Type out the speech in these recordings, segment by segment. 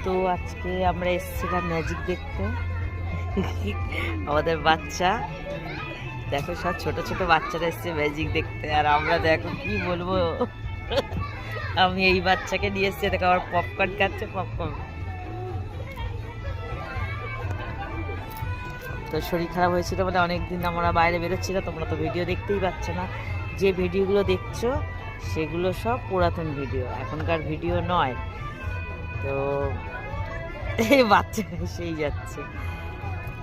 তো আজকে আমরা এসেছিলাম ম্যাজিক দেখতে। আমাদের বাচ্চা দেখো, সব ছোট ছোট বাচ্চারা এসছে ম্যাজিক দেখতে, আর আমরা দেখো কি বলবো, আমি এই বাচ্চাকে নিয়ে এসছি, দেখো আমার পপকর্ন খাচ্ছে, পপকর্ন। তো শরীর খারাপ হয়েছিল বলে অনেকদিন আমরা বাইরে বেরোচ্ছি না, তোমরা তো ভিডিও দেখতেই পাচ্ছ না। যে ভিডিওগুলো দেখছো সেগুলো সব পুরাতন ভিডিও, এখনকার ভিডিও নয়। তো এই বাচ্চা সেই যাচ্ছে।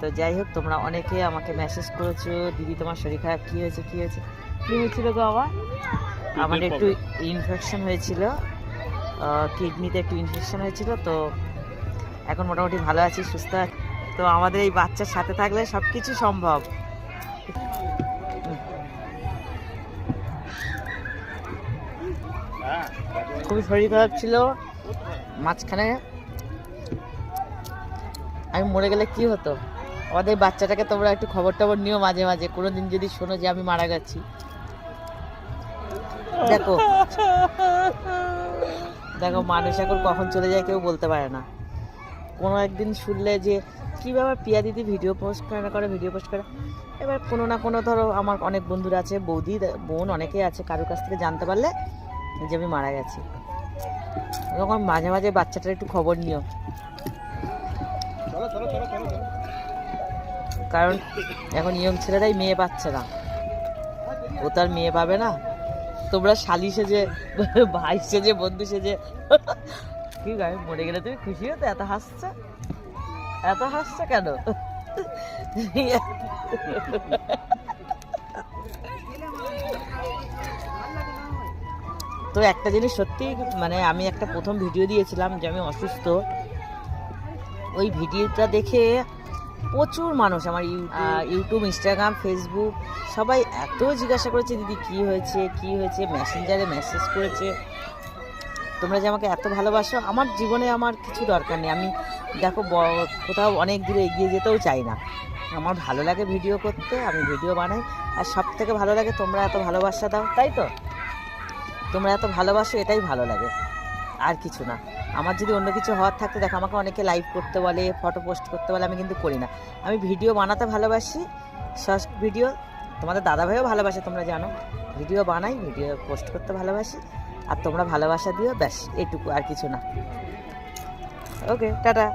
তো যাই হোক, তোমরা অনেকে আমাকে মেসেজ করেছো, দিদি তোমার শরীর খারাপ, কী হয়েছে কী হয়েছে, কী হয়েছিল গো? আমার একটু ইনফেকশন হয়েছিল, কিডনিতে একটু ইনফেকশন হয়েছিল। তো এখন মোটামুটি ভালো আছি, সুস্থ আছি। তো আমাদের এই বাচ্চার সাথে থাকলে সব কিছু সম্ভব। খুবই শরীর খারাপ ছিল, মাঝখানে আমি মরে গেলে কি হতো? আমাদের বাচ্চাটাকে তোমরা একটু খবর টবর নিও মাঝে মাঝে, কোনোদিন যদি শোনো যে আমি মারা গেছি। দেখো দেখো, মানুষ এখন কখন চলে যায় কেউ বলতে পারে না। কোনো একদিন শুনলে যে কী ব্যাপার, প্রিয়া দিদি ভিডিও পোস্ট করে ভিডিও পোস্ট করে, এবার কোনো না কোনো, ধরো আমার অনেক বন্ধুরা আছে, বৌদি বোন অনেকেই আছে, কারোর কাছ থেকে জানতে পারলে যে আমি মারা গেছি। এরকম মাঝে মাঝে বাচ্চাটার একটু খবর নিও, কারণ এখন ইয়ং ছেলেরাই মেয়ে পাচ্ছে না, ও তার মেয়ে পাবে না। তোমরা শালি সেজে, ভাই সেজে, বন্ধু সেজে, কি গায়ে মরে গেলে তুমি খুশি হতো? এত হাসছে, এত হাসছে কেন? তো একটা জিনিস সত্যি, মানে আমি একটা প্রথম ভিডিও দিয়েছিলাম যে আমি অসুস্থ, ওই ভিডিওটা দেখে প্রচুর মানুষ আমার ইউটিউব, ইনস্টাগ্রাম, ফেসবুক সবাই এত জিজ্ঞাসা করেছে, দিদি কী হয়েছে কী হয়েছে, মেসেঞ্জারে মেসেজ করেছে। তোমরা যে আমাকে এত ভালোবাসো, আমার জীবনে আমার কিছু দরকার নেই। আমি দেখো কোথাও অনেক দূরে এগিয়ে যেতেও চাই না, আমার ভালো লাগে ভিডিও করতে, আমি ভিডিও বানাই। আর সব থেকে ভালো লাগে তোমরা এত ভালোবাসা দাও, তাই তো? তোমরা এত ভালোবাসো, এটাই ভালো লাগে, আর কিছু না। আমার যদি অন্য কিছু হওয়ার থাকতো, দেখো আমাকে অনেকে লাইভ করতে বলে, ফটো পোস্ট করতে বলে, আমি কিন্তু করি না। আমি ভিডিও বানাতে ভালোবাসি, শর্ট ভিডিও। তোমাদের দাদাভাইও ভালোবাসে, তোমরা জানো। ভিডিও বানাই, ভিডিও পোস্ট করতে ভালোবাসি, আর তোমরা ভালোবাসা দিও, ব্যাস এটুকু, আর কিছু না। ওকে, টাটা।